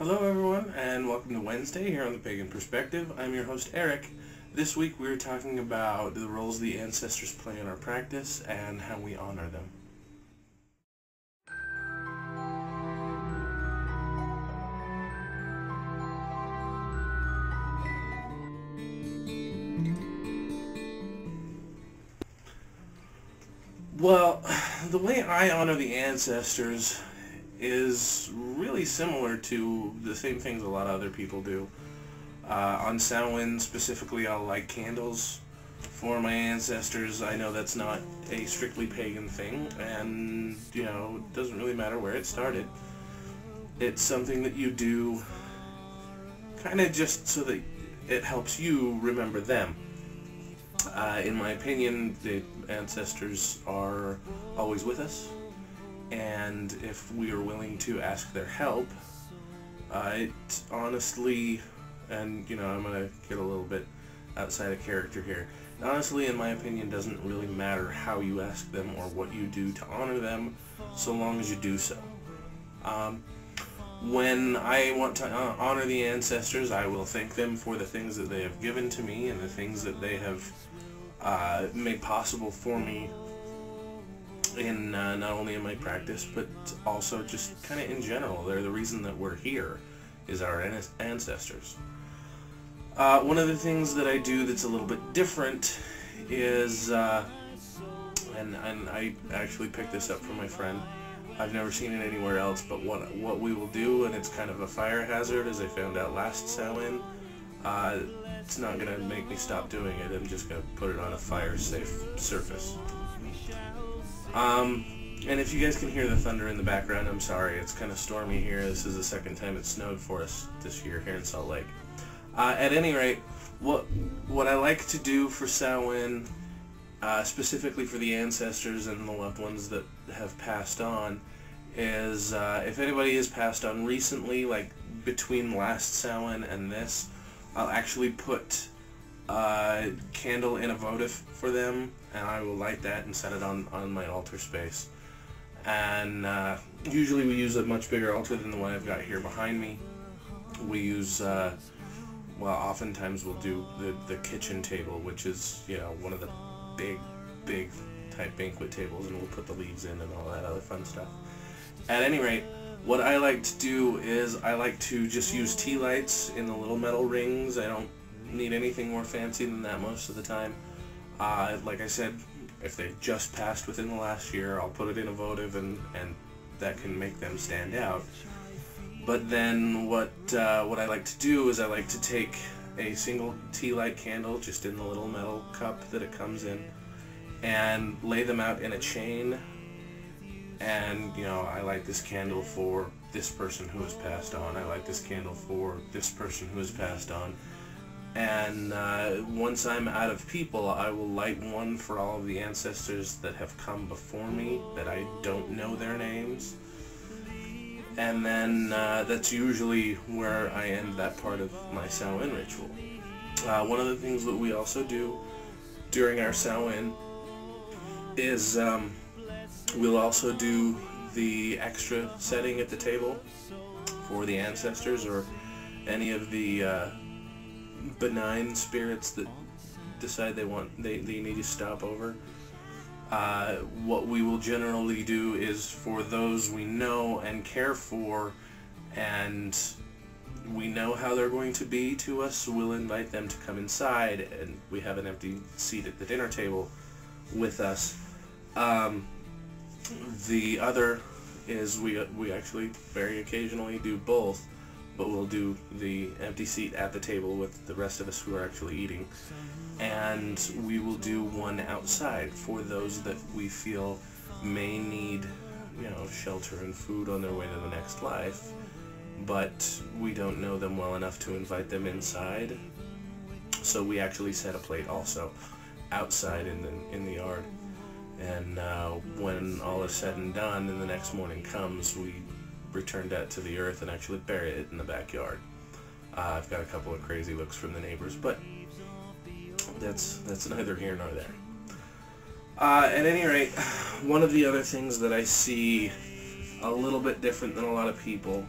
Hello everyone, and welcome to Wednesday here on the Pagan Perspective. I'm your host Eric. This week we're talking about the roles the ancestors play in our practice and how we honor them. Well, the way I honor the ancestors is really similar to the same things a lot of other people do. On Samhain specifically, I'll light candles for my ancestors. I know that's not a strictly pagan thing, and it doesn't really matter where it started. It's something that you do kind of just so that it helps you remember them. In my opinion, the ancestors are always with us, and if we are willing to ask their help, it honestly, and I'm going to get a little bit outside of character here, honestly, in my opinion, doesn't really matter how you ask them or what you do to honor them, so long as you do so. When I want to honor the ancestors, I will thank them for the things that they have given to me and the things that they have made possible for me in not only in my practice, but also just kind of in general. They're the reason that we're here, is our ancestors. One of the things that I do that's a little bit different is, and I actually picked this up from my friend. I've never seen it anywhere else, but what we will do, and it's kind of a fire hazard, as I found out last Samhain, it's not going to make me stop doing it. I'm just going to put it on a fire-safe surface. And if you guys can hear the thunder in the background, I'm sorry. It's kind of stormy here. This is the second time it snowed for us this year here in Salt Lake. At any rate, what I like to do for Samhain, specifically for the ancestors and the loved ones that have passed on, is if anybody has passed on recently, like between last Samhain and this, I'll actually put a candle in a votive for them, and I will light that and set it on my altar space. And usually we use a much bigger altar than the one I've got here behind me. We use, well, oftentimes we'll do the kitchen table, which is, one of the big type banquet tables, and we'll put the leaves in and all that other fun stuff. At any rate, what I like to do is I like to just use tea lights in the little metal rings. I don't need anything more fancy than that most of the time. Like I said, if they just passed within the last year, I'll put it in a votive, and that can make them stand out. But then what I like to do is I like to take a single tea light candle, just in the little metal cup that it comes in, and lay them out in a chain. And, I light this candle for this person who has passed on. I light this candle for this person who has passed on. And once I'm out of people, I will light one for all of the ancestors that have come before me, that I don't know their names. And then that's usually where I end that part of my Samhain ritual. One of the things that we also do during our Samhain is we'll also do the extra setting at the table for the ancestors or any of the benign spirits that decide they need to stop over. What we will generally do is for those we know and care for, and we know how they're going to be to us, we'll invite them to come inside, and we have an empty seat at the dinner table with us. The other is we actually very occasionally do both, but we'll do the empty seat at the table with the rest of us who are actually eating, and we will do one outside for those that we feel may need, shelter and food on their way to the next life, but we don't know them well enough to invite them inside, so we actually set a plate also outside in the yard. And when all is said and done and the next morning comes, we return that to the earth and actually bury it in the backyard. I've got a couple of crazy looks from the neighbors, but that's neither here nor there. At any rate, one of the other things that I see a little bit different than a lot of people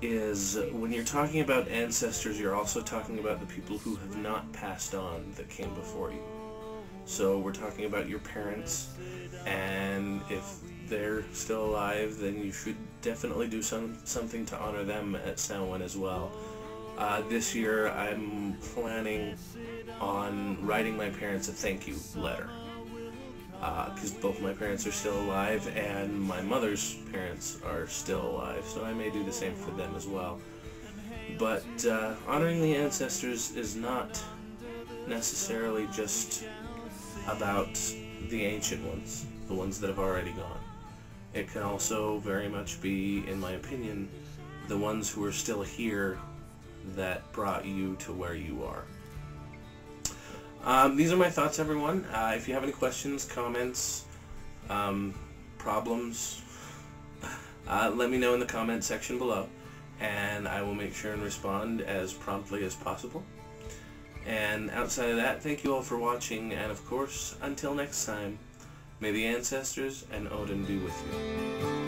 is when you're talking about ancestors, you're also talking about the people who have not passed on that came before you. So we're talking about your parents, and if they're still alive, then you should definitely do something to honor them at Samhain as well. This year I'm planning on writing my parents a thank you letter, because both my parents are still alive and my mother's parents are still alive, so I may do the same for them as well. But honoring the ancestors is not necessarily just about the ancient ones, the ones that have already gone. It can also very much be, in my opinion, the ones who are still here that brought you to where you are. These are my thoughts, everyone. If you have any questions, comments, problems, let me know in the comment section below, and I will make sure and respond as promptly as possible. And outside of that, thank you all for watching, and of course, until next time, may the ancestors and Odin be with you.